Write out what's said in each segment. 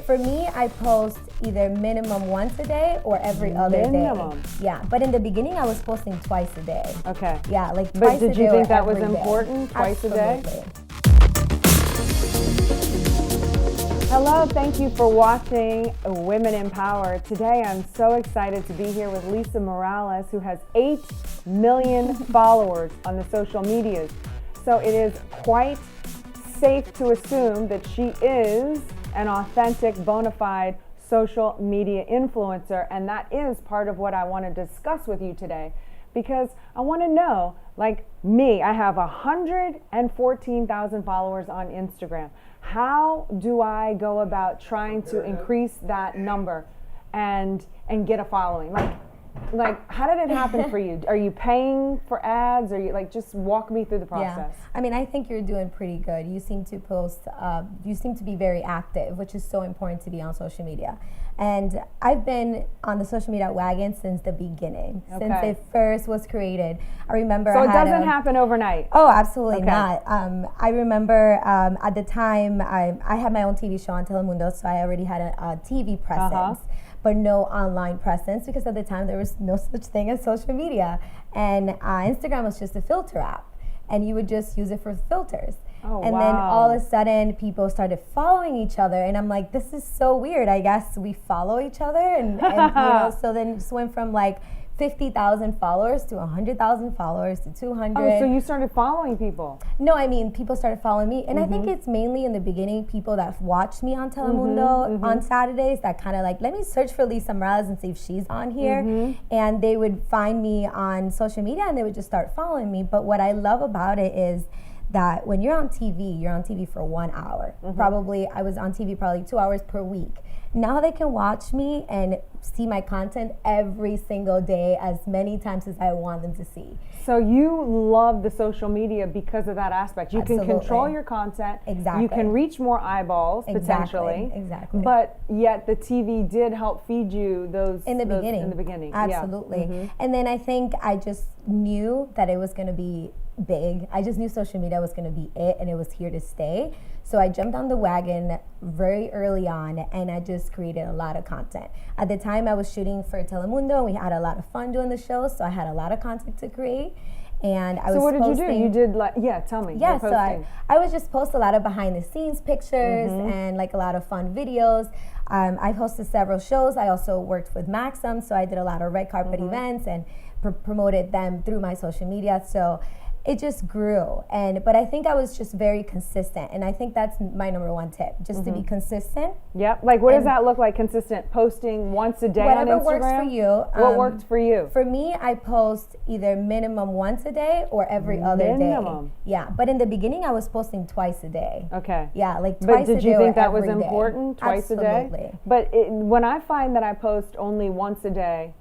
for me, I post either minimum once a day or every other day. Yeah, but in the beginning, I was posting twice a day. Okay. Yeah, like but twice a day. But did you think that was day. important? Twice Absolutely. a day? Hello, thank you for watching Women in Power. Today I'm so excited to be here with Lisa Morales, who has 8 million followers on the social medias. So it is quite safe to assume that she is an authentic, bona fide social media influencer, and that is part of what I want to discuss with you today, because I want to know, like me, I have 114,000 followers on Instagram. How do I go about trying to increase that number and get a following? Like, how did it happen for you? Are you paying for ads? Or you just walk me through the process? Yeah. I mean, I think you're doing pretty good. You seem to post, you seem to be very active, which is so important to be on social media. And I've been on the social media wagon since the beginning, since it first was created. I remember So it doesn't happen overnight? Oh, absolutely not. I remember at the time, I had my own TV show on Telemundo, so I already had a TV presence. But no online presence, because at the time there was no such thing as social media. And Instagram was just a filter app, and you would just use it for filters. Then all of a sudden people started following each other, and I'm like, this is so weird. I guess we follow each other, and so then it just went from like 50,000 followers to 100,000 followers to 200. Oh, so you started following people? No, I mean, people started following me. And I think it's mainly in the beginning, people that watched me on Telemundo on Saturdays that kind of like, let me search for Lisa Morales and see if she's on here. And they would find me on social media and they would just start following me. But what I love about it is that when you're on TV for 1 hour. Probably, I was on TV probably 2 hours per week. Now they can watch me and see my content every single day, as many times as I want them to see. So you love the social media because of that aspect. You can control your content. Exactly. You can reach more eyeballs, potentially. Exactly. But yet the TV did help feed you those in the beginning. In the beginning. Absolutely. Yeah. And then I think I just knew that it was going to be big. I just knew social media was going to be it, and it was here to stay. So I jumped on the wagon very early on, and I just created a lot of content. At the time, I was shooting for Telemundo. We had a lot of fun doing the show, so I had a lot of content to create. And I was what did posting, you do? You did tell me. Yeah, so I would just post a lot of behind the scenes pictures and like a lot of fun videos. I hosted several shows. I also worked with Maxim, so I did a lot of red carpet events and promoted them through my social media. So it just grew, but I think I was just very consistent, and I think that's my number one tip, just to be consistent. Yep. Like, what does that look like? Consistent posting once a day on Instagram? Whatever works for you. What worked for you? For me, I post either minimum once a day or every other day. Yeah, but in the beginning, I was posting twice a day. Okay. Yeah, like twice a day. But did you think that was important? Twice a day? Absolutely. But when I find that I post only once a day,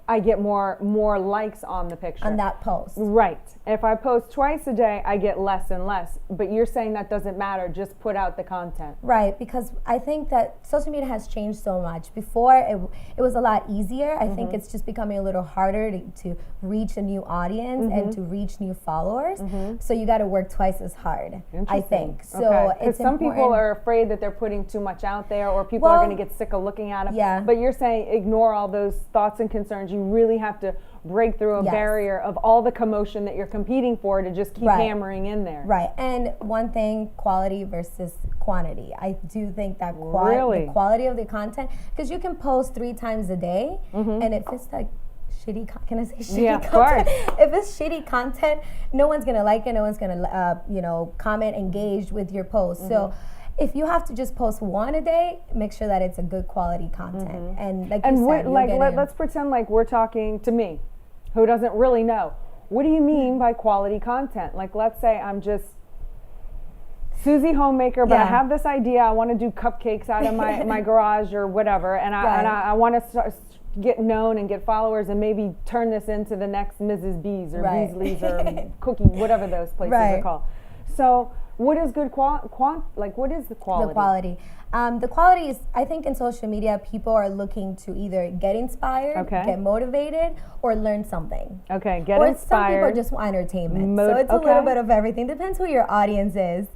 I get more likes on the picture. On that post. Right. If I post twice a day, I get less and less. But you're saying that doesn't matter, just put out the content. Right, because I think that social media has changed so much. Before, it was a lot easier. I think it's just becoming a little harder to reach a new audience and to reach new followers. So you got to work twice as hard, I think. So because some people are afraid that they're putting too much out there, or people are going to get sick of looking at them. Yeah. But you're saying ignore all those thoughts and concerns. You really have to break through a barrier of all the commotion that you're competing for to just keep hammering in there. Right. And one thing, quality versus quantity. I do think that the quality of the content, because you can post 3 times a day, and if it's like shitty, can I say shitty content? If it's shitty content, no one's gonna like it. No one's gonna comment, engage with your post. So if you have to just post one a day, make sure that it's a good quality content. And like you said, let's pretend like we're talking to me, who doesn't really know. What do you mean by quality content? Like, let's say I'm just Susie Homemaker, but I have this idea. I want to do cupcakes out of my garage or whatever, and I want to get known and get followers, and maybe turn this into the next Mrs. B's or Beasley's or Cookie, whatever those places are called. So what is good what is the quality? The quality. The quality is, I think in social media, people are looking to either get inspired, get motivated, or learn something. Okay, get or inspired. Some people just want entertainment. So it's a little bit of everything. Depends who your audience is.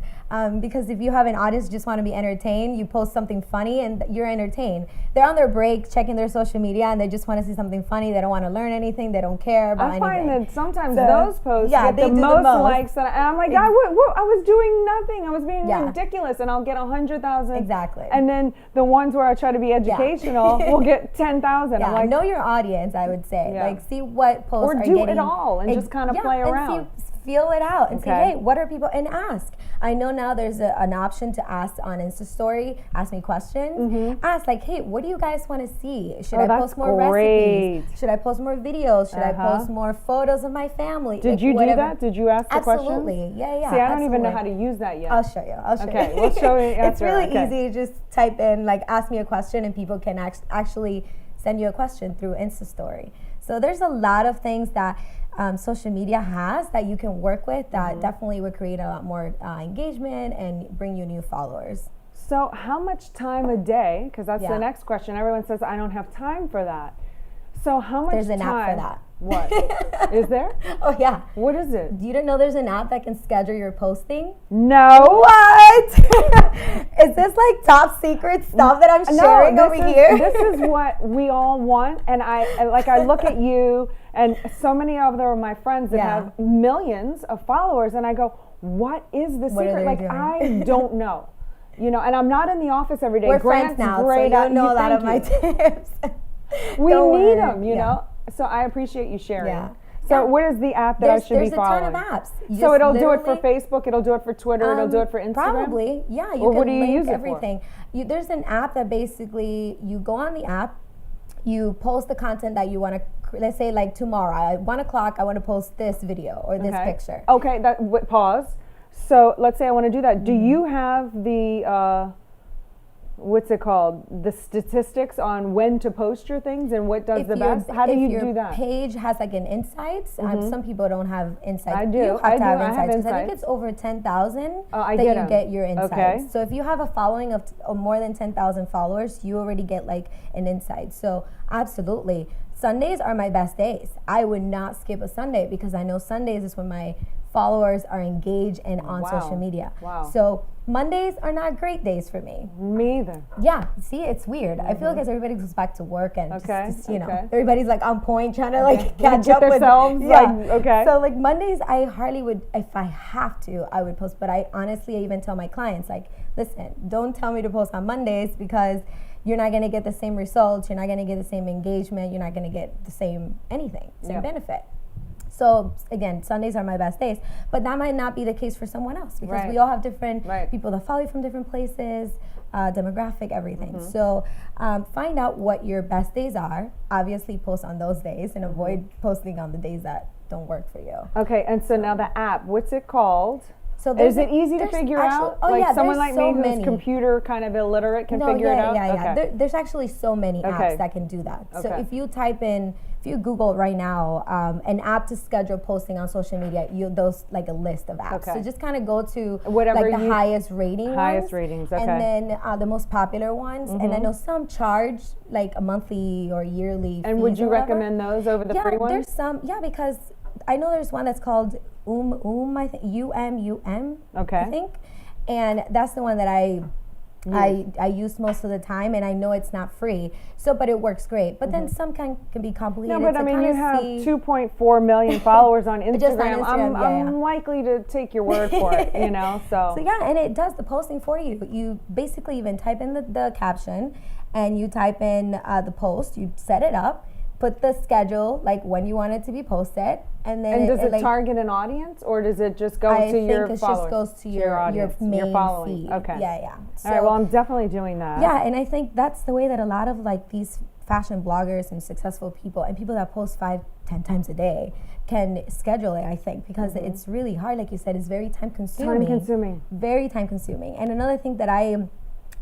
Because if you have an audience who just want to be entertained, you post something funny and you're entertained. They're on their break checking their social media and they just want to see something funny. They don't want to learn anything. They don't care about anything. I find that sometimes those posts get the most likes. And I'm like, I was doing nothing. I was being ridiculous, and I'll get 100,000. Exactly. And then the ones where I try to be educational will get 10,000. Yeah, I'm like, know your audience, I would say. Like, see what posts are getting. Or do it all and just kind of play around. Feel it out and say, hey, what are people, and ask. I know now there's an option to ask on Insta Story, ask me questions. Ask like, hey, what do you guys want to see? Should I post more recipes? Should I post more videos? Should I post more photos of my family? Did you do that? Did you ask the questions? Absolutely, yeah. See, I don't even know how to use that yet. I'll show you. Okay, we'll show you after. It's really easy. Just type in like, ask me a question, and people can actually send you a question through Insta Story. So there's a lot of things that social media has that you can work with that definitely would create a lot more engagement and bring you new followers. So how much time a day, because that's the next question, everyone says, I don't have time for that. So how much There's an time? app for that. What? Is there? Oh, yeah. What is it? You didn't know there's an app that can schedule your posting? No. What? Is this like top secret stuff that I'm sharing over here? This is what we all want. And I look at you and so many of my friends that have millions of followers, and I go, what is the secret? Like, I don't know. You know, and I'm not in the office every day. We're friends now, so you know a lot of my tips. We need them, you know. So I appreciate you sharing. Yeah. So what is the app that I should be following? There's a ton of apps. So it'll do it for Facebook, it'll do it for Twitter, it'll do it for Instagram? Probably, yeah. Or what do you use it for? There's an app that basically, you go on the app, you post the content that you want to, let's say like tomorrow, at 1 o'clock, I want to post this video or this picture. Okay, pause. So let's say I want to do that. Do you have the... what's it called? The statistics on when to post your things and what does the best? How do you do that? If your page has like an insights, some people don't have insights. I do. You have to have I have insights. I think it's over 10,000 that you get your insights. Okay. So if you have a following of more than 10,000 followers, you already get like an insight. So absolutely. Sundays are my best days. I would not skip a Sunday because I know Sundays is when my followers are engaged and on social media. Wow. So Mondays are not great days for me. Me either. Yeah, see, it's weird. I feel like as everybody goes back to work and just, you know, everybody's like on point trying to like catch up themselves. So like Mondays, I hardly would, if I have to, I would post. But I honestly even tell my clients, like, listen, don't tell me to post on Mondays because you're not going to get the same results. You're not going to get the same engagement. You're not going to get the same anything, same benefit. So again, Sundays are my best days, but that might not be the case for someone else because we all have different people that follow you from different places, demographic, everything. So find out what your best days are. Obviously post on those days and avoid posting on the days that don't work for you. Okay, and so now the app, what's it called? So is it easy to figure out? Oh, like someone like me who's computer kind of illiterate can figure it out? Yeah. There's actually so many apps that can do that. So if you type in, if you Google right now, an app to schedule posting on social media, those like a list of apps. So just kind of go to whatever like the highest rating highest ratings, and then the most popular ones. And I know some charge like a monthly or yearly. And would you recommend those over the free ones? There's some. Yeah, because I know there's one that's called I think UMUM. Okay. I think, and that's the one that I use most of the time, and I know it's not free. So, but it works great. But then some can be complicated. No, but I mean, you have 2.4 million followers on Instagram. I'm likely to take your word for it, you know. So yeah, and it does the posting for you. You basically even type in the caption, and you type in the post. You set it up. Put the schedule, like when you want it to be posted, and then. And does it target an audience, or does it just go to your followers? I think it just goes to your audience, your following feed. Okay. Yeah. So, all right. Well, I'm definitely doing that. Yeah, and I think that's the way that a lot of like these fashion bloggers and successful people and people that post 5-10 times a day can schedule it. I think because it's really hard, like you said, it's very time consuming. Very time consuming. And another thing that I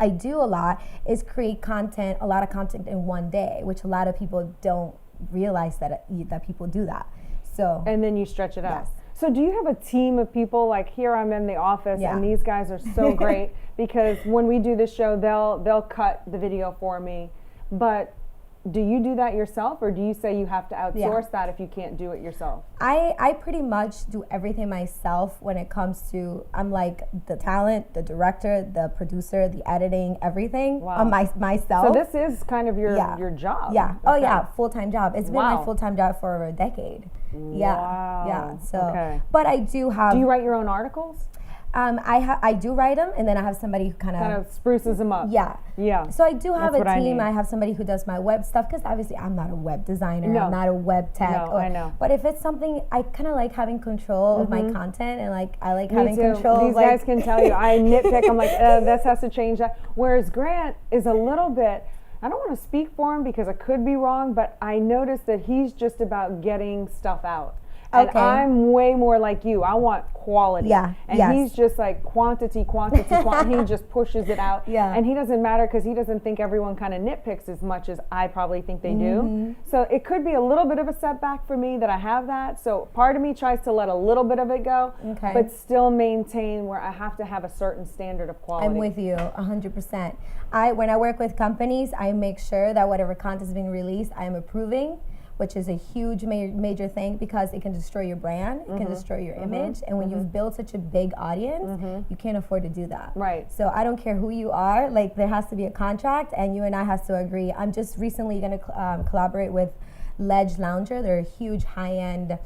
do a lot is create a lot of content in one day, which a lot of people don't realize that people do that. So and then you stretch it out. So do you have a team of people? Like here I'm in the office and these guys are so great because when we do this show, they'll cut the video for me. But do you do that yourself, or do you say you have to outsource that if you can't do it yourself? I pretty much do everything myself when it comes to, I'm like the talent, the director, the producer, the editing, everything on myself. So this is kind of your job. Yeah. Okay. Oh yeah, full-time job. It's been my full-time job for over a decade. Yeah. Wow. Yeah. So, but I do have. Do you write your own articles? I do write them, and then I have somebody who kind of spruces them up. Yeah. Yeah. So I do have a team. I have somebody who does my web stuff, because obviously I'm not a web designer. No. I'm not a web tech. No, I know. But if it's something, I kind of like having control of my content, and like I like having control. These guys can tell you. I nitpick. I'm like, this has to change that. Whereas Grant is a little bit. I don't want to speak for him because I could be wrong, but I noticed that he's just about getting stuff out. And I'm way more like you. I want quality. Yeah. And he's just like quantity. He just pushes it out. Yeah. And he doesn't matter because he doesn't think everyone kind of nitpicks as much as I probably think they do. So it could be a little bit of a setback for me that I have that. So part of me tries to let a little bit of it go, but still maintain where I have to have a certain standard of quality. I'm with you 100%. When I work with companies, I make sure that whatever content is being released, I am approving, which is a huge major thing, because it can destroy your brand, it can destroy your image, and when you've built such a big audience, you can't afford to do that. Right. So I don't care who you are, like there has to be a contract, and you and I have to agree. I'm just recently going to collaborate with Ledge Lounger. They're a huge high-end,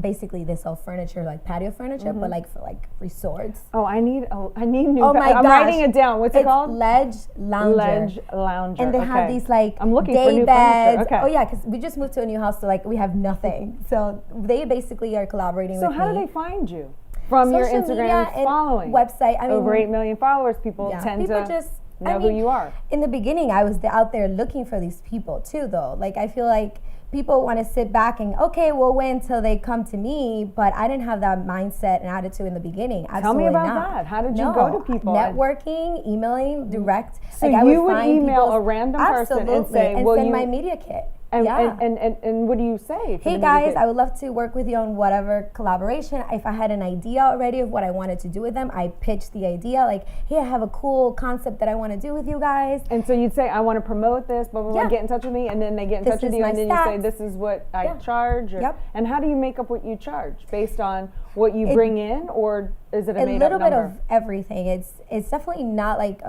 basically they sell furniture, like patio furniture, but like for like resorts. Oh, I need new. Oh my gosh. I'm writing it down. What's it called? Ledge Lounger. Ledge Lounger. And they have these like I'm looking day for new beds. furniture. Oh yeah, because we just moved to a new house, so like we have nothing. So they basically are collaborating with me. So how do they find you? From your Instagram following? Website. I mean, over 8 million followers. People tend to just know who you are. In the beginning, I was out there looking for these people too, though. Like I feel like people want to sit back and, okay, we'll wait until they come to me, but I didn't have that mindset and attitude in the beginning. Absolutely Tell me about not. that. How did you go to people? Networking, emailing, direct. So like you would email a random person and say, and send my media kit. And what do you say? Hey guys, I would love to work with you on whatever collaboration. If I had an idea already of what I wanted to do with them, I pitched the idea like, hey, I have a cool concept that I want to do with you guys. And so you'd say, I want to promote this, blah, blah, blah, get in touch with me. And then they get in touch with you, and then you say, this is what I charge. And how do you make up what you charge? Based on what you bring in, or is it a made up number? A little bit of everything. It's definitely not like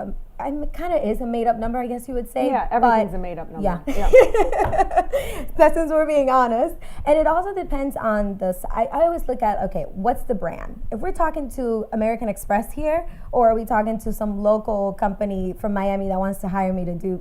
kind of is a made up number, I guess you would say. Yeah, everything's a made up number. That's since we're being honest. And it also depends on I always look at, okay, what's the brand? If we're talking to American Express here, or are we talking to some local company from Miami that wants to hire me to do,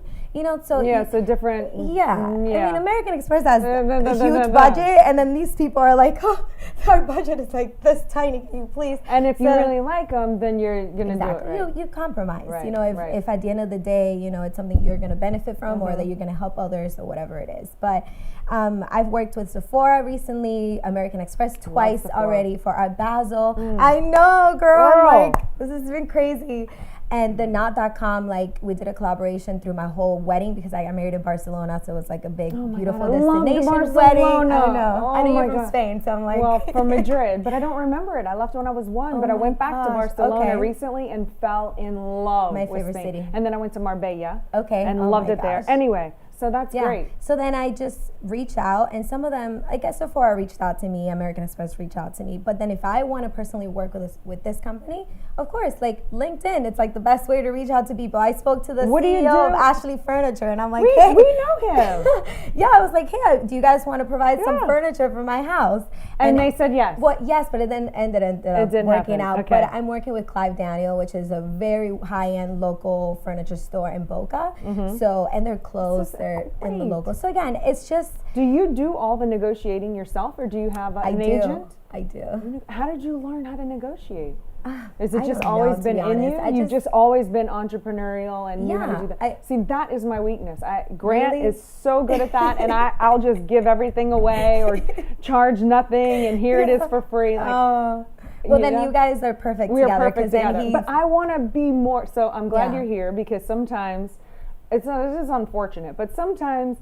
so. Yeah, so different. Yeah. I mean, American Express has a huge budget, and then these people are like, oh, our budget is like this tiny, can you please? And if you really like them, then you're going to do it, right? You compromise. Right. If at the end of the day, it's something you're going to benefit from, or that you're going to help others, or whatever it is. But I've worked with Sephora recently, American Express twice already for Art Basel. I know, girl. Like, this has been crazy. And the Not.com, like, we did a collaboration through my whole wedding, because I got married in Barcelona, so it was like a big, beautiful destination wedding. I know. I know you're from Spain, so I'm like. Well, from Madrid, but I don't remember it. I left when I was 1, but I went back to Barcelona recently and fell in love with Spain. My favorite city. And then I went to Marbella. And loved it there. Anyway. So that's great. So then I just reach out, and some of them, I guess Sephora reached out to me, American Express reached out to me. But then if I want to personally work with this company, of course, like LinkedIn, it's like the best way to reach out to people. I spoke to the CEO of Ashley Furniture, and I'm like, hey. We know him. I was like, hey, do you guys want to provide some furniture for my house? And they said yes. Well, yes, but it then ended up working out. Okay. But I'm working with Clive Daniel, which is a very high-end local furniture store in Boca. So, and they're closed. In the local. So again, it's just. Do you do all the negotiating yourself, or do you have an agent? I do. How did you learn how to negotiate? Is it just always been in you? You've just always been entrepreneurial and knew how to do that. See, that is my weakness. Grant is so good at that, and I'll just give everything away or charge nothing, and here it is for free. Like, well, then you guys are perfect we together. Are perfect together. But I want to be more. So I'm glad you're here, because sometimes. This is unfortunate, but sometimes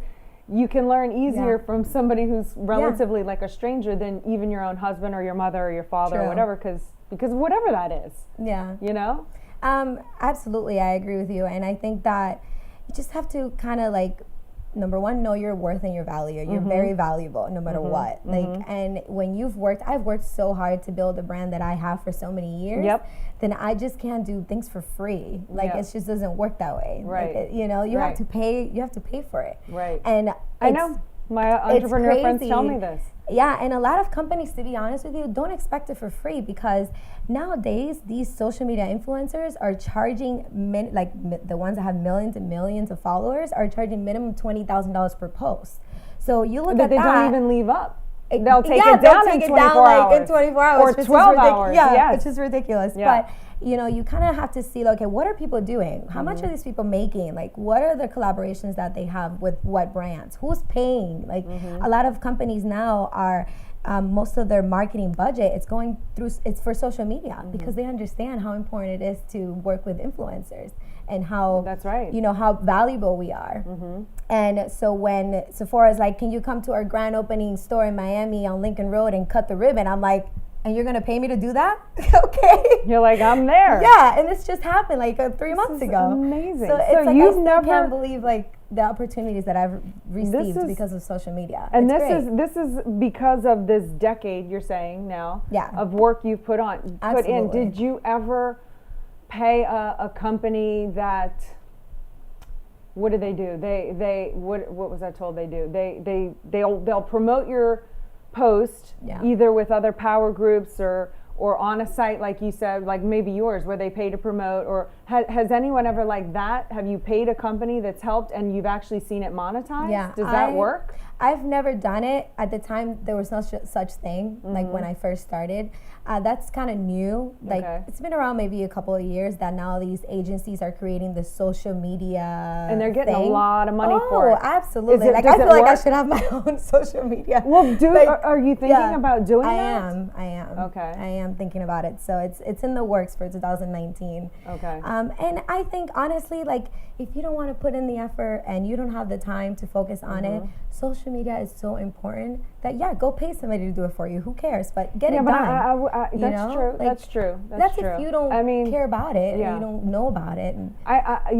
you can learn easier from somebody who's relatively like a stranger than even your own husband or your mother or your father or whatever, because whatever that is. Yeah. You know? Absolutely, I agree with you. And I think that you just have to kind of like, number one, know your worth and your value. You're very valuable no matter what. Like, and when I've worked so hard to build the brand that I have for so many years. Then I just can't do things for free. Like it just doesn't work that way. Right. Like, you know, you have to pay. You have to pay for it. Right. And I know my entrepreneur friends tell me this. Yeah, and a lot of companies, to be honest with you, don't expect it for free, because nowadays these social media influencers are charging the ones that have millions and millions of followers are charging minimum $20,000 per post. So you look at that, they don't even leave up. They'll take it down in 24 hours. In 24 hours. Or 12 hours. Yeah, which is ridiculous. But you know, you kind of have to see, okay, what are people doing? How much are these people making? Like, what are the collaborations that they have with what brands? Who's paying? Like, a lot of companies now are, most of their marketing budget, it's for social media, because they understand how important it is to work with influencers and how, you know, how valuable we are. And so when Sephora's like, can you come to our grand opening store in Miami on Lincoln Road and cut the ribbon? I'm like, and you're gonna pay me to do that? Okay. You're like, I'm there. Yeah, and this just happened like 3 months ago. Amazing. So it's like I can't believe like the opportunities that I've received because of social media. And this is because of this decade, you're saying now, of work you've put in. Did you ever pay a company that? What do? What was I told they do? They'll promote your post either with other power groups or on a site like you said, like maybe yours, where they pay to promote, or has anyone ever like that? Have you paid a company that's helped and you've actually seen it monetized? Yeah. Does that work? I've never done it. At the time, there was no such thing, like when I first started. That's kind of new. Like it's been around maybe a couple of years that now these agencies are creating the social media and they're getting a lot of money for it. Absolutely. Like I feel like I should have my own social media. Well, are you thinking about doing that? I am. Okay. I am thinking about it. So it's in the works for 2019. Okay. And I think honestly, like if you don't want to put in the effort and you don't have the time to focus on it, social media is so important that go pay somebody to do it for you. Who cares? But get it done. That's true. Like, that's true. That's true. If you don't care about it, and you don't know about it. And I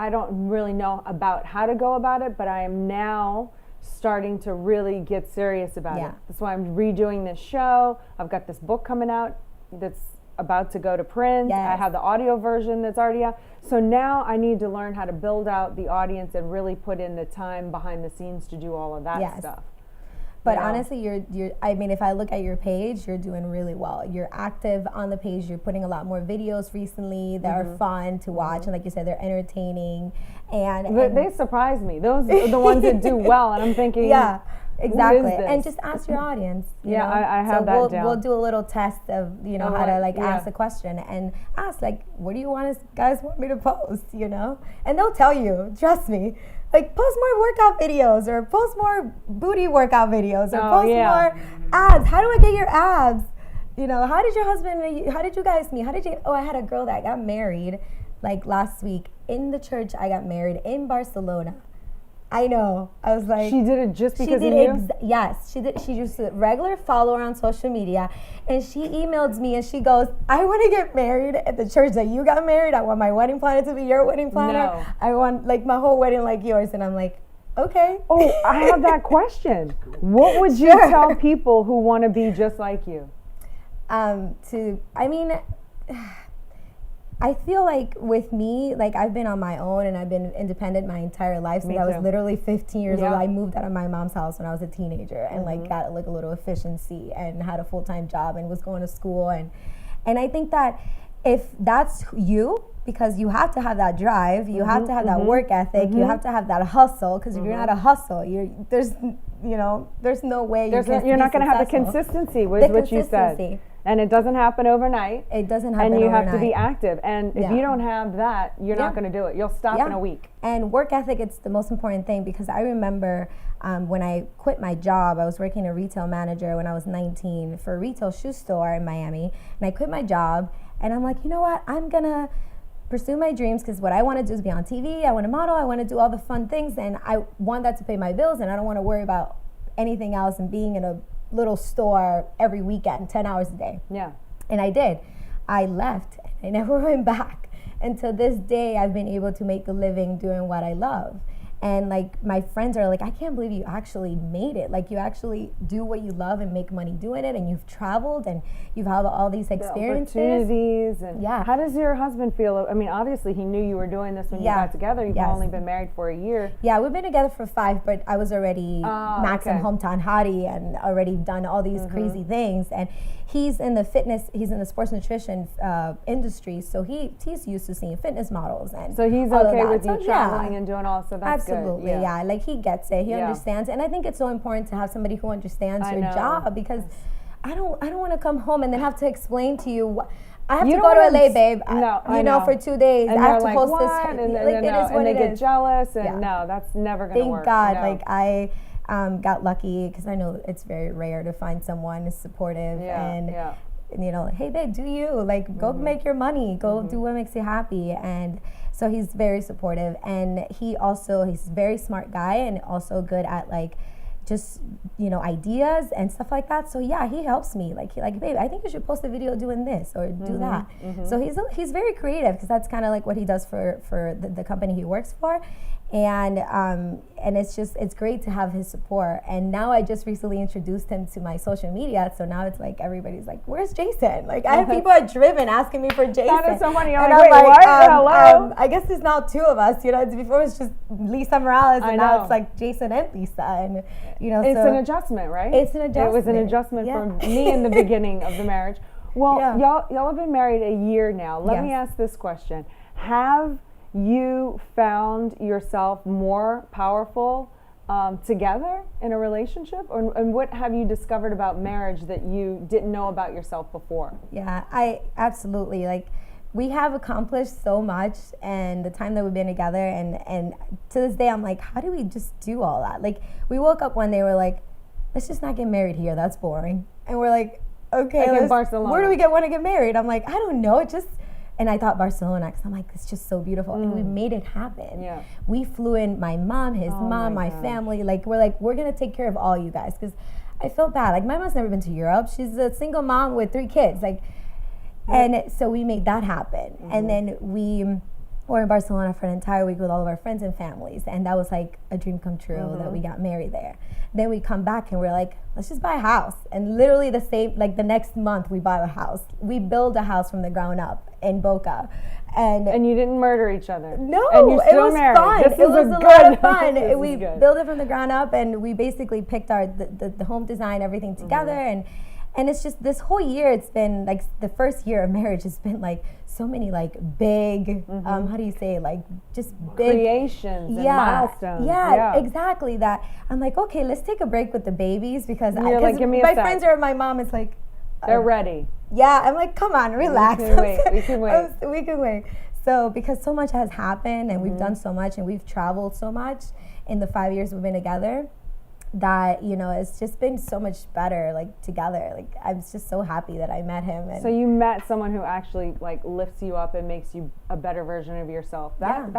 don't really know about how to go about it, but I am now starting to really get serious about it. That's why I'm redoing this show. I've got this book coming out that's about to go to print. I have the audio version that's already out. So now I need to learn how to build out the audience and really put in the time behind the scenes to do all of that stuff. But honestly, you're I mean, if I look at your page, you're doing really well. You're active on the page. You're putting a lot more videos recently that are fun to watch. And like you said, they're entertaining. And they surprise me. Those are the ones that do well. And I'm thinking, exactly. And just ask your audience. You know? I have that down. We'll do a little test of, how to ask a question and ask, like, what do you guys want me to post, And they'll tell you, trust me. Like, post more workout videos or post more booty workout videos or post more abs. How do I get your abs? How did you guys meet? I had a girl that got married like last week in the church. I got married in Barcelona. I know. I was like, she did it just because of you? Yes, she did. She's just a regular follower on social media, and she emails me and she goes, "I want to get married at the church that you got married. I want my wedding planner to be your wedding planner. No. I want like my whole wedding like yours." And I'm like, "Okay." Oh, I have that question. What would you tell people who want to be just like you? I feel like with me, like I've been on my own and I've been independent my entire life since I was literally 15 years old. I moved out of my mom's house when I was a teenager and like got like a little efficiency and had a full-time job and was going to school and I think that if that's you, because you have to have that drive, you have to have that work ethic, you have to have that hustle, because if you're not a hustle, there's no way you're not going to have the consistency with what you said. And it doesn't happen overnight. It doesn't happen overnight. And you have to be active. And if you don't have that, you're not going to do it. You'll stop in a week. And work ethic, it's the most important thing, because I remember when I quit my job, I was working a retail manager when I was 19 for a retail shoe store in Miami. And I quit my job and I'm like, you know what? I'm going to pursue my dreams, because what I want to do is be on TV. I want to model. I want to do all the fun things, and I want that to pay my bills, and I don't want to worry about anything else and being in a little store every weekend, 10 hours a day. Yeah. And I did. I left. I never went back. And to this day, I've been able to make a living doing what I love. And like my friends are like, I can't believe you actually made it. Like you actually do what you love and make money doing it, and you've traveled and you've had all these experiences. The opportunities. And how does your husband feel? I mean, obviously he knew you were doing this when you got together. You've only been married for a year. Yeah, we've been together for 5, but I was already Maxim hometown hottie and already done all these crazy things. And he's in the fitness, he's in the sports nutrition industry, so he's used to seeing fitness models. And so he's okay with you traveling and doing all, so that's absolutely, good. Yeah. Like he gets it, he understands, and I think it's so important to have somebody who understands your job, because I don't want to come home and then have to explain to you. I have to go to LA, babe. You know, for 2 days. And I have to like, host what? this. And, like, it is what and they it get is. jealous, and no, that's never going to work. Thank God. No. Like I got lucky, because I know it's very rare to find someone who's supportive and you know, hey babe, do you like go make your money, go do what makes you happy. And so he's very supportive, and he's a very smart guy, and also good at like just, you know, ideas and stuff like that. So yeah, he helps me. Like babe, I think you should post a video doing this or do that. So he's very creative, because that's kind of like what he does for the company he works for. And it's great to have his support. And now I just recently introduced him to my social media, so now it's like everybody's like, where's Jason? Like I have people at Driven asking me for Jason. That is so funny. And I'm like, what? Hello? I guess there's now 2 of us, you know. Before it was just Lisa Morales, and now it's like Jason and Lisa, and you know, it's an adjustment, right? It's an adjustment. It was an adjustment for me in the beginning of the marriage. Well, y'all have been married a year now. Let me ask this question: have you found yourself more powerful together in a relationship, and what have you discovered about marriage that you didn't know about yourself before? Yeah, I absolutely, like, we have accomplished so much, and the time that we've been together, and to this day I'm like, how do we just do all that? Like, we woke up one day, we're like, let's just not get married here, that's boring. And we're like, okay, like in Barcelona. Where do we want to get married? I'm like, I don't know, it just. And I thought Barcelona, because I'm like, it's just so beautiful. And we made it happen. Yeah. We flew in my mom, his mom, my family. Like, we're going to take care of all you guys. Because I felt bad. Like, my mom's never been to Europe. She's a single mom with 3 kids. Like, and so we made that happen. And then we were in Barcelona for an entire week with all of our friends and families. And that was like a dream come true that we got married there. Then we come back and we're like, let's just buy a house. And literally the next month we buy a house. We build a house from the ground up in Boca. And you didn't murder each other. No, and you're still it was married. fun. This it was a lot of fun. We built it from the ground up, and we basically picked the home design, everything together. And it's just this whole year, it's been like the first year of marriage has been like so many like big, how do you say, like just big creations and milestones. Yeah, exactly that. I'm like, okay, let's take a break with the babies, because my friends are, my mom is like, they're ready. Yeah, I'm like, come on, relax. We can wait. We can wait. So because so much has happened, and we've done so much, and we've traveled so much in the 5 years we've been together, that, you know, it's just been so much better, like, together. Like, I'm just so happy that I met him. And so you met someone who actually, like, lifts you up and makes you a better version of yourself. That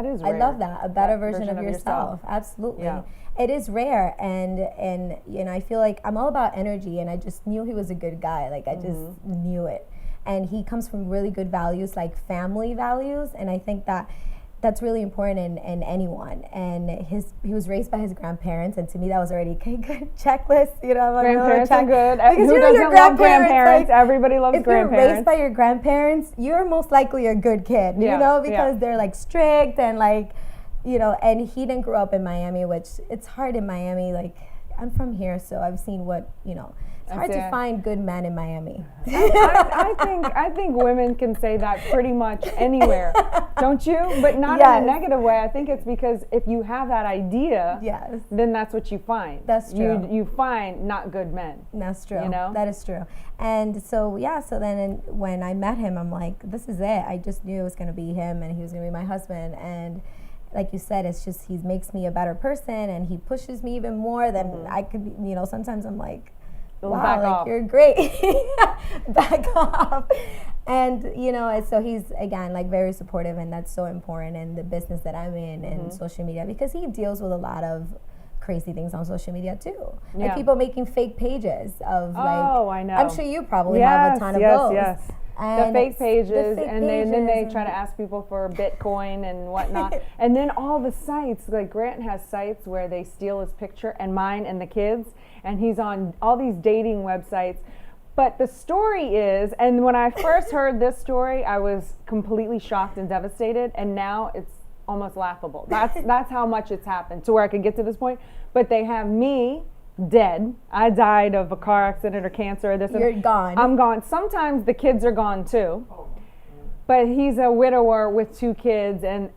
is rare. I love that. A better version of yourself. Absolutely. Yeah. It is rare, and you know, I feel like I'm all about energy, and I just knew he was a good guy. Like, I just knew it. And he comes from really good values, like family values, and I think that's really important in anyone. And he was raised by his grandparents, and to me that was already a good checklist. You know, grandparents are good. Because who doesn't love grandparents? Like, everybody loves grandparents. If you're raised by your grandparents, you're most likely a good kid. You know, because they're like strict and like, you know. And he didn't grow up in Miami, which it's hard in Miami. Like, I'm from here, so I've seen what, you know. It's hard to find good men in Miami. I think women can say that pretty much anywhere, don't you? But not in a negative way. I think it's because if you have that idea, then that's what you find. That's true. You find not good men. That's true. You know? That is true. And so, so then when I met him, I'm like, this is it. I just knew it was going to be him, and he was going to be my husband. And like you said, it's just, he makes me a better person, and he pushes me even more than I could, you know. Sometimes I'm like, wow, back like off. You're great. Back off. And, you know, so he's, again, like very supportive, and that's so important in the business that I'm in and social media, because he deals with a lot of crazy things on social media too. Yeah. Like people making fake pages of I know. I'm sure you probably have a ton of those. Yes. And the fake pages, then they try to ask people for Bitcoin and whatnot. And then all the sites, like Grant has sites where they steal his picture and mine and the kids, and he's on all these dating websites. But the story is, and when I first heard this story, I was completely shocked and devastated, and now it's almost laughable. That's how much it's happened to where I could get to this point. But they have me dead. I died of a car accident or cancer or this. You're gone. I'm gone. Sometimes the kids are gone too. But he's a widower with 2 kids, and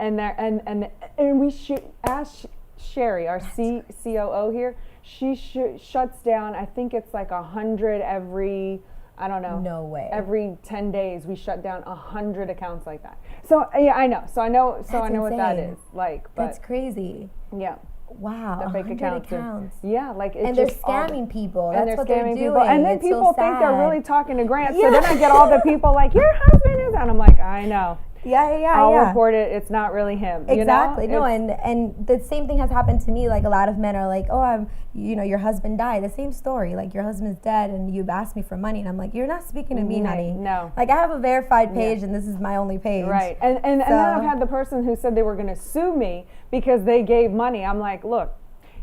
we should ask Sherry, our COO here. She shuts down. I think it's like 100 every. I don't know. No way. Every 10 days, we shut down 100 accounts like that. So yeah, I know. So I know what that is like. But that's crazy. Yeah. Wow. The fake accounts. Yeah, like it's and they're scamming people. And that's what scamming they're doing. People. And then it's people so think they're really talking to Grant. Yeah. So then I get all the people like, your husband is, and I'm like, I know. Yeah. I'll report it. It's not really him. Exactly. You know? And the same thing has happened to me. Like a lot of men are like, oh, your husband died. The same story. Like your husband's dead, and you've asked me for money, and I'm like, you're not speaking to me, honey. No. Like I have a verified page, and this is my only page. Right. And then I've had the person who said they were going to sue me because they gave money. I'm like, look,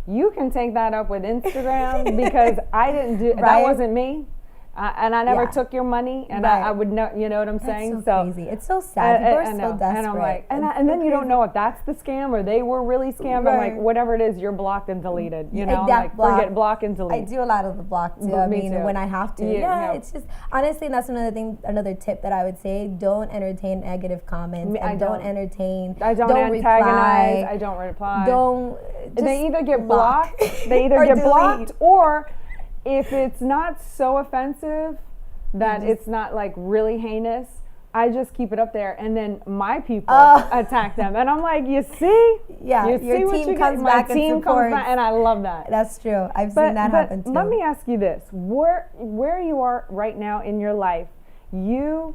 you can take that up with Instagram because I didn't do. Right? That wasn't me. And I never took your money, and I would know, you know what I'm saying? That's so crazy. It's so sad. People are so desperate. And I'm like, and then you don't know if that's the scam or they were really scammed. Right. I'm like, whatever it is, you're blocked and deleted. You know, like forget block and delete. I do a lot of the block too. I mean, when I have to. Yeah, it's just honestly, and that's another tip that I would say: don't entertain negative comments. I don't entertain. I don't antagonize. I don't reply. Don't. They either get blocked. They either get blocked or. If it's not so offensive that it's not like really heinous, I just keep it up there, and then my people attack them, and I'm like, you see, your team comes back and supports, and I love that. That's true. I've seen that happen too. Let me ask you this: where you are right now in your life, you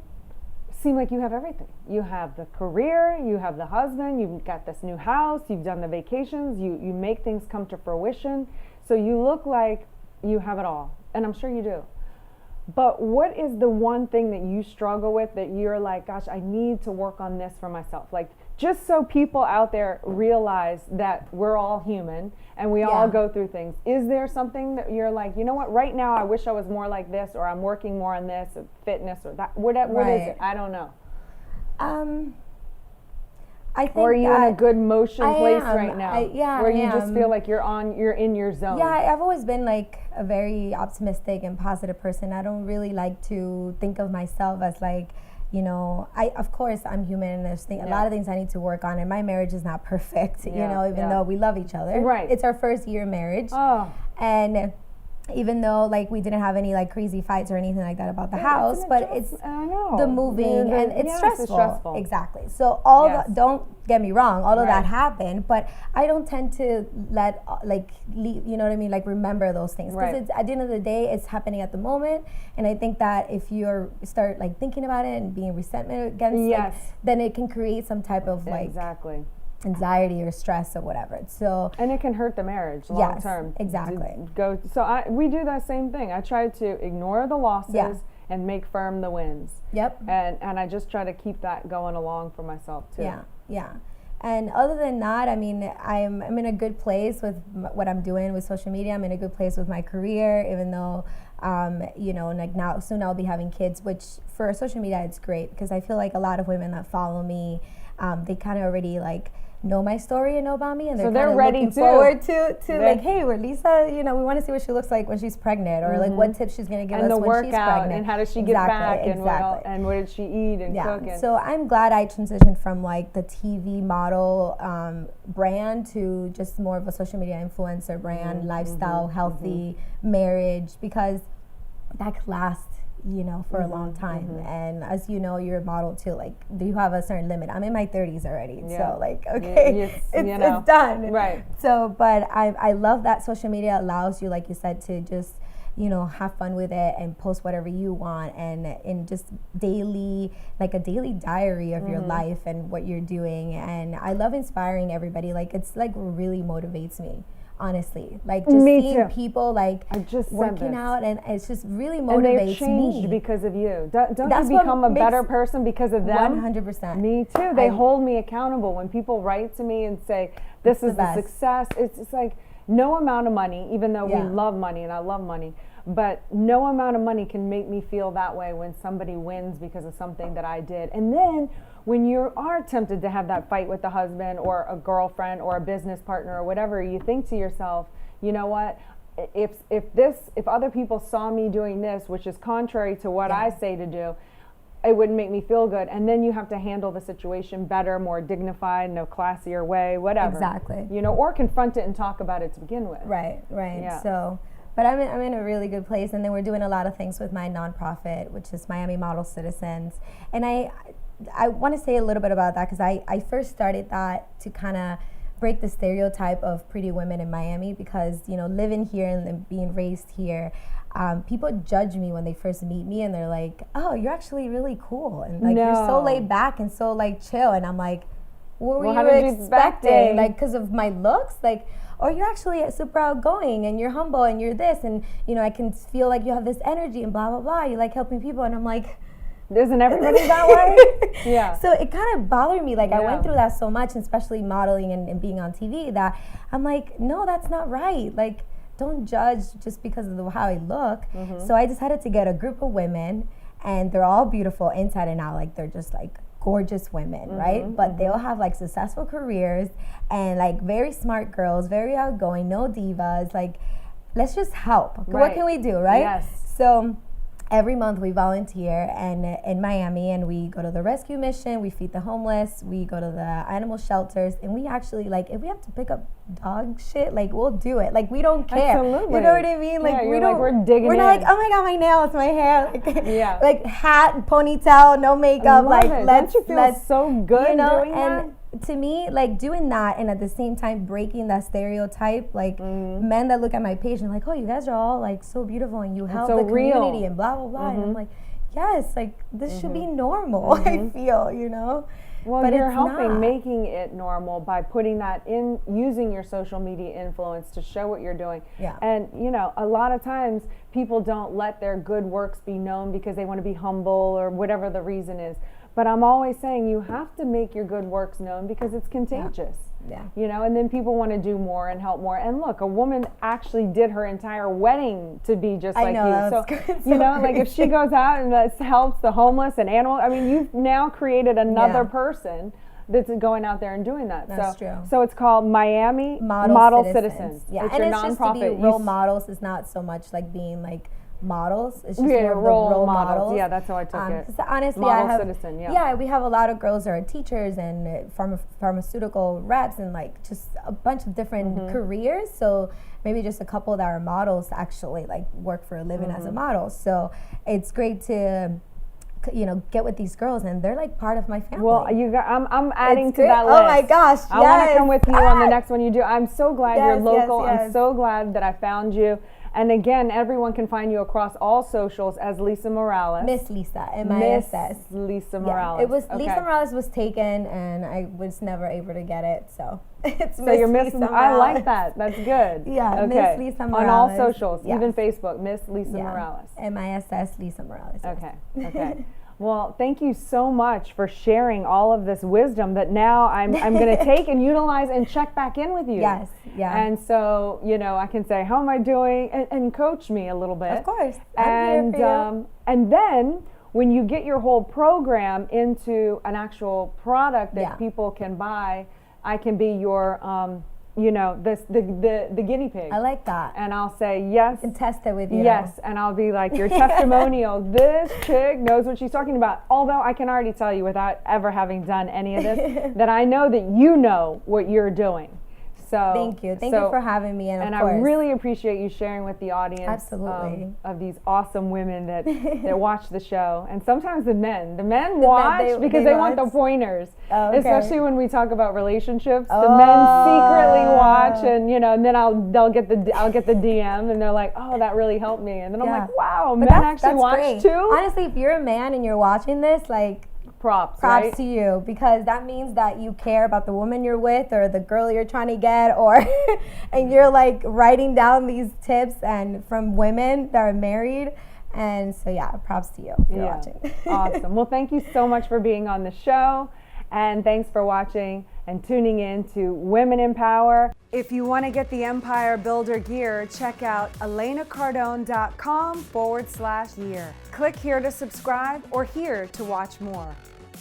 seem like you have everything. You have the career, you have the husband, you've got this new house, you've done the vacations, you make things come to fruition. So you look like you have it all, and I'm sure you do. But what is the one thing that you struggle with that you're like, gosh, I need to work on this for myself? Like, just so people out there realize that we're all human and we all go through things. Is there something that you're like, you know what, right now I wish I was more like this, or I'm working more on this, or fitness, or that? What is it? I don't know. I think or are you in a good motion place right now? Where you just feel like you're in your zone. Yeah, I've always been like a very optimistic and positive person. I don't really like to think of myself as like, of course I'm human, and there's a lot of things I need to work on, and my marriage is not perfect, even though we love each other. Right. It's our first year marriage. And even though like we didn't have any like crazy fights or anything like that about the house, but it's the moving and it's stressful. Exactly. So don't get me wrong, although that happened, but I don't tend to let you know what I mean, like remember those things, because it's at the end of the day it's happening at the moment, and I think that if you start like thinking about it and being resentment against then it can create some type of like anxiety or stress or whatever. So and it can hurt the marriage long term. Exactly. We do that same thing. I try to ignore the losses and make firm the wins. Yep. And I just try to keep that going along for myself too. Yeah. And other than that, I mean, I'm in a good place with what I'm doing with social media. I'm in a good place with my career, even though like soon I'll be having kids, which for social media it's great, because I feel like a lot of women that follow me, they kind of already like know my story and know about me, and they're ready looking forward to like, hey, we're Lisa, we want to see what she looks like when she's pregnant, or like what tips she's going to give us when she's pregnant, and how does she get back, and what did she eat and cook. So I'm glad I transitioned from like the TV model brand to just more of a social media influencer brand, lifestyle, healthy marriage, because that could last for a long time. And as you know, you're a model too, like you have a certain limit. I'm in my 30s already, so like it's done, right? So but I love that social media allows you, like you said, to just have fun with it and post whatever you want, and just daily, like a daily diary of your life and what you're doing. And I love inspiring everybody. Like, it's like really motivates me, honestly. Like, just seeing people like working out, and it's just really motivates me. And they've changed because of you. Don't you become a better person because of them? 100%. Me too. They hold me accountable. When people write to me and say, this is a success, it's like no amount of money, even though we love money, and I love money, but no amount of money can make me feel that way when somebody wins because of something that I did. And then when you are tempted to have that fight with the husband or a girlfriend or a business partner or whatever, you think to yourself, you know what, if other people saw me doing this, which is contrary to what I say to do, it wouldn't make me feel good. And then you have to handle the situation better, more dignified, in a classier way, whatever. Exactly. Or confront it and talk about it to begin with. Right. Yeah. So, but I'm in a really good place, and then we're doing a lot of things with my nonprofit, which is Miami Model Citizens. And I want to say a little bit about that, because I first started that to kind of break the stereotype of pretty women in Miami, because living here and being raised here, people judge me when they first meet me, and they're like, oh, you're actually really cool, and like you're so laid back and so like chill. And I'm like, what were you expecting? Like, because of my looks, like, or you're actually super outgoing and you're humble and you're this, and I can feel like you have this energy and blah blah blah, you like helping people. And I'm like, isn't everybody that way? Yeah. So it kind of bothered me. Like, I went through that so much, and especially modeling and being on TV, that I'm like, no, that's not right. Like, don't judge just because of how I look. So I decided to get a group of women, and they're all beautiful inside and out. Like, they're just like gorgeous women, right? But they all have like successful careers, and like very smart girls, very outgoing, no divas. Like, let's just help. Right. What can we do, right? Yes. So every month we volunteer in Miami, and we go to the rescue mission, we feed the homeless, we go to the animal shelters, and we actually, like, if we have to pick up dog shit, like, we'll do it. Like, we don't care. Absolutely. You know what I mean? Like, we're digging in. We're not like, oh my God, my nails, my hair. Like, like hat, ponytail, no makeup. Don't you feel so good doing that? To me, like, doing that, and at the same time breaking that stereotype, like men that look at my page and like, oh, you guys are all like so beautiful, and you help the community and blah blah blah, and I'm like, yes, like this should be normal. I feel, Well, but you're helping making it normal by putting that in, using your social media influence to show what you're doing. Yeah. And a lot of times people don't let their good works be known because they want to be humble or whatever the reason is. But I'm always saying you have to make your good works known, because it's contagious. Yeah. And then people want to do more and help more. And look, a woman actually did her entire wedding to be just like you. So, like, if she goes out and helps the homeless and animals, I mean, you've now created another person that's going out there and doing that. That's true. So it's called Miami Model Citizens. Yeah, it's and your it's nonprofit. Just to be role models. It's not so much like being like models. It's just more role models. Yeah, that's how I took it. Honestly, citizen. We have a lot of girls that are teachers and pharmaceutical reps, and like just a bunch of different careers. So maybe just a couple that are models actually like work for a living as a model. So it's great to get with these girls, and they're like part of my family. Well, I'm adding to that list. Oh my gosh, I want to come with you on the next one you do. I'm so glad you're local. Yes. I'm so glad that I found you. And again, everyone can find you across all socials as Lisa Morales. Miss Lisa, MISS. Miss Lisa Morales. It was Lisa Morales was taken, and I was never able to get it. So it's so you're Miss Lisa Morales. I like that. That's good. Yeah, okay. Miss Lisa Morales. On all socials, even Facebook, Miss Lisa Morales. MISS Lisa Morales. Yes. Okay. Well, thank you so much for sharing all of this wisdom that now I'm going to take and utilize and check back in with you. Yes, yeah. And so, I can say, how am I doing? And coach me a little bit. Of course. I'm here for you. And then when you get your whole program into an actual product that people can buy, I can be your the guinea pig. I like that. And I'll say yes. And test it with you. Yes, and I'll be like your testimonial. This chick knows what she's talking about. Although I can already tell you, without ever having done any of this, that I know that you know what you're doing. So thank you for having me, and I really appreciate you sharing with the audience of these awesome women that watch the show, and sometimes the men watch because they want the pointers. Especially when we talk about relationships, the men secretly watch, and and then I'll get the DM, and they're like, oh, that really helped me, and then I'm like, wow, men actually watch too. Honestly, if you're a man and you're watching this, like, props right? to you, because that means that you care about the woman you're with or the girl you're trying to get, or and you're like writing down these tips and from women that are married. And so props to you if you're watching. Awesome. Well, thank you so much for being on the show, and thanks for watching and tuning in to Women in Power. If you want to get the Empire Builder gear, check out elenacardone.com/year. Click here to subscribe or here to watch more.